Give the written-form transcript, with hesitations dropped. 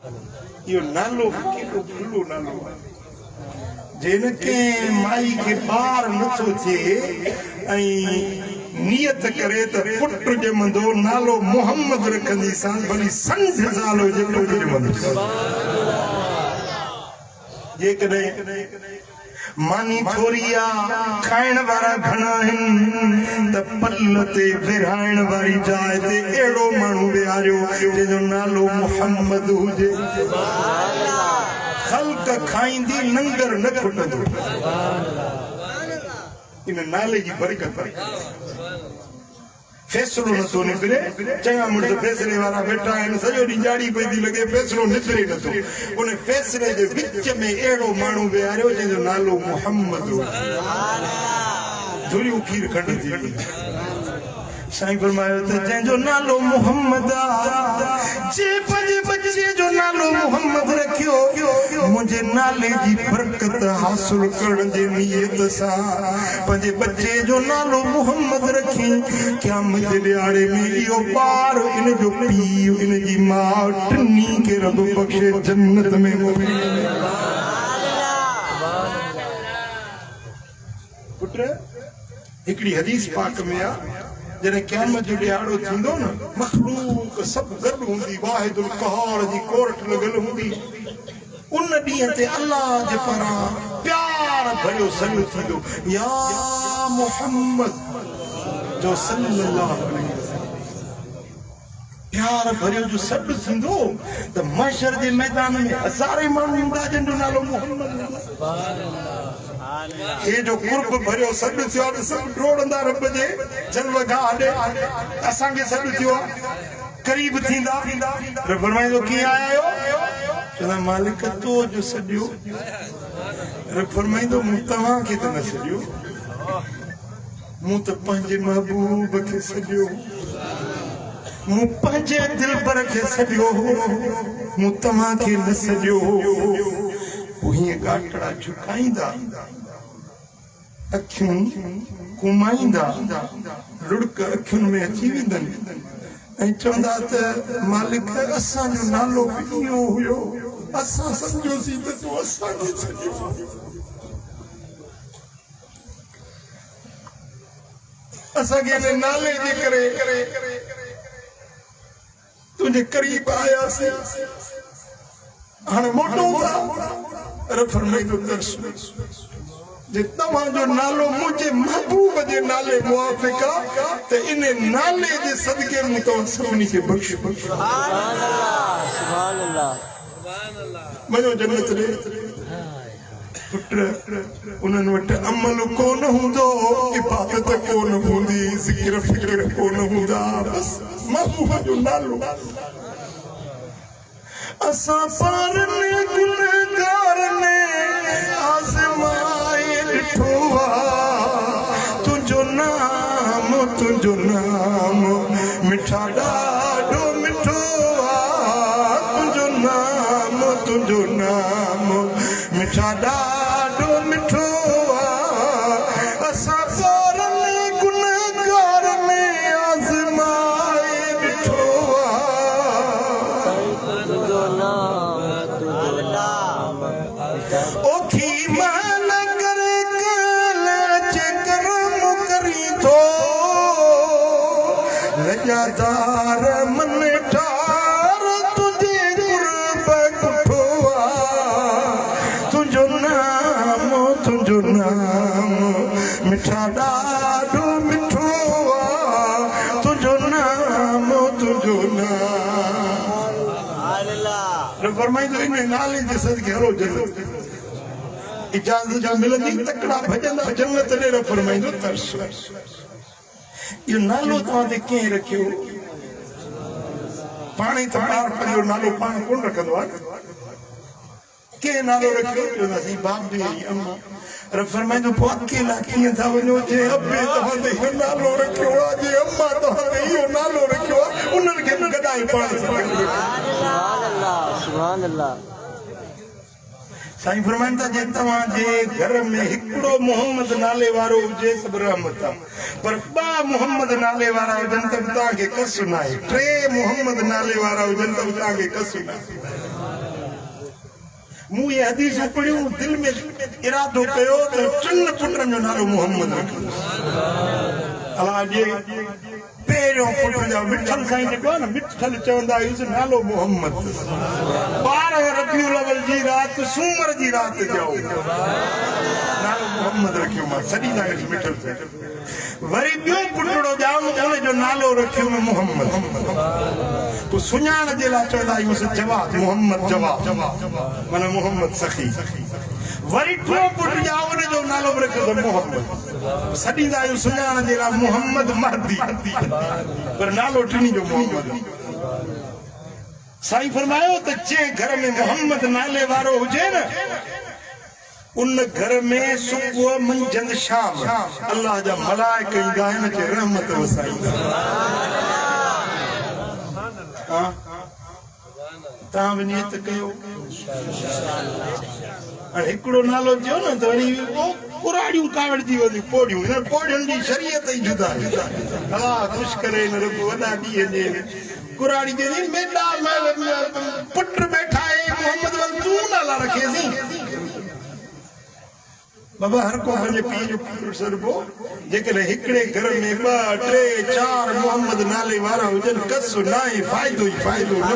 यो नालो केॾो खुलो नालो जिन के माई के बार नथो थिए ऐं नियत करे त पुट ॼमंदो नालो मोहम्मद रखंदी सां भली संठ साल हुजे पुट ॼमंदो जेकॾहिं मानी थोरी आहे खाइण वारा घणा आहिनि त पल ते विरहाइण वारी जाइ ते अहिड़ो माण्हू विहारियो जंहिंजो नालो मोहम्मद हुजे ख़ल्क़ खाईंदी लंगर न खुटंदो इन नाले जी बरकत फैसलो नथो निकिरे चङा मुड़िस फैसले वारा वेठा आहिनि सॼो ॾींहुं ॼाड़ी पई थी लॻे फैसलो निकिरे नथो उन फैसले जे विच में अहिड़ो माण्हू विहारियो जंहिंजो नालो मोहम्मद हो धुरियूं खीर खंड थी साईं फरमायो त जंहिंजो नालो मोहम्मद जे पंहिंजे बच्चे जो नालो मोहम्मद रखियो मुंहिंजे नाले जी बरकत हासिल करण जे नियत सां पंहिंजे बच्चे जो नालो मोहम्मद रखी क़यामत जे ॾियारे में इहो ॿार इन जो पीउ इन जी माउ टिनी खे रब बख़्शे जन्नत में पुट हिकिड़ी हदीस पाक में आहे जॾहिं क़यामत जो ॾियारो थींदो न मखलूक सभु गॾु हूंदी वाहिदुल क़हार जी कोर्ट लॻल हूंदी उन ॾींहं ते अल्लाह जे पारां प्यार भरियो सॾु थींदो या मोहम्मद जो सल्लल्लाहु अलैहि वसल्लम प्यार भरियो जो सॾु थींदो त महशर जे मैदान में हज़ारे माण्हू हूंदा जंहिंजो नालो मोहम्मद हे जो कुर्ब भरियो सॾु थियो आहे सभु डोड़ंदा रब जे जलवगाह ॾे असांखे सॾु थियो आहे क़रीब थींदा रब फरमाईंदो कीअं आया आहियो चवंदा मालिक तो जो सॾियो रब फरमाईंदो मूं तव्हांखे त न सॾियो मूं त पंहिंजे महबूब खे सॾियो मूं पंहिंजे दिलबर खे सॾियो मूं तव्हांखे न सॾियो हीअं गाटड़ा झुकाईंदा अखियूं घुमाईंदा लुड़क अखियुनि में अची वेंदनि ऐं चवंदा त मालिक असांजो नालो बि इहो हुयो असां सम्झोसीं त तूं असांखे छॾियो असांखे हिन नाले जे करे तुंहिंजे करीब आयासीं हाणे मोटो था फरमाईंदो जे तव्हांजो नालो मुंहिंजे महबूब जे नाले मुआफ़िक़ आहे त इन नाले जे सदके मूं तव्हां सभिनी खे बख़्श वञो जन्नत ॾे पुट उन्हनि वटि अमल कोन हूंदो इबादत कोन हूंदी ज़िक्र फ़िक्र कोन हूंदा बसि महबूब जो नालो असां पारने गुनहगार ने आज़माए ॾिठो आहे तुंहिंजो नाम मिठा ॾाढो मिठो आहे तुंहिंजो नाम मिठा ॾाढो मिठो आहे असां पारने गुनहगार ने आज़माए ॾिठो ओखी मान करे कल करम करी थो लजादार मन ठार तुझे कुर्ब कुठो तुझो नाम मिठा ॾाढो मिठो तुझो नाम फरमाईंदो इन नाले जे सदके हलो जन्नत इजाज़त जो मिलंदी तकड़ा भजंदा जन्नत ॾे फरमाईंदो तरस इहो नालो तव्हां ते कीअं रखियो पाण ई त ॿार पंहिंजो नालो पाण कोन रखंदो आहे कंहिं नालो रखियो चवंदासीं बाबे अम्मा रब फरमाईंदो पोइ अकेला कीअं था वञो जे अबे तव्हां ते इहो नालो रखियो आहे जे अम्मा तव्हां ते इहो नालो रखियो आहे उन्हनि खे गॾाई पाण सुभान अल्लाह साईं फरमाइनि था जे तव्हांजे घर में हिकिड़ो मोहम्मद नाले वारो हुजे सभु रहमत पर ॿ मोहम्मद नाले वारा हुजनि त तव्हांखे कसु न आहे टे मोहम्मद नाले वारा हुजनि त तव्हांखे कसु न आहे मूं ये हदीस पढ़ियूं दिल में इरादो कयो त 3 पुटनि जो नालो मोहम्मद रखियो अलाह जे पहिरियों पुट जो मिठल साईं जेको आहे न मिठल चवंदा आहियूं नालो मोहम्मद 12 रबीउल अव्वल जी राति सूमर जी राति जो नालो मोहम्मद रखियो मां सॼी ताईं मिठल साईं वरी ॿियो पुटड़ो ॼाम उन जो नालो रखियो मोहम्मद तो सुञाण जे लाइ चवंदा आहियूं जवाब मोहम्मद जवाब माना मोहम्मद सखी वरी टियों पुट जा उन जो नालो रखियो मोहम्मद सॾींदा आहियूं सुञाण जे लाइ मोहम्मद महदी पर नालो टिनी जो मोहम्मद साईं फरमायो त जे घर में मोहम्मद नाले वारो हुजे न उन घर में सुबुह मंझंदि शाम अल्लाह जा मलाइका ईंदा आहिनि के रहमत वसाईंदा तव्हां बि नियत कयो हिकिड़ो नालो थियो न त वरी कुराड़ियूं कावड़जी वञी पोड़ियूं पोड़ियुनि जी शरीयत ई जुदा अलाह ख़ुशि करे न रुॻो वॾा ॾींहं जे कुराड़ी जे मेॾा पुट वेठा आहे मोहम्मद वल तूं नाला रखेसी बाबा हर को पंहिंजे पीउ जो पुटु सरबो जेकॾहिं हिकिड़े घर में 2, 3, 4 मोहम्मद नाले वारा हुजनि कस न आहे फ़ाइदो ई फ़ाइदो न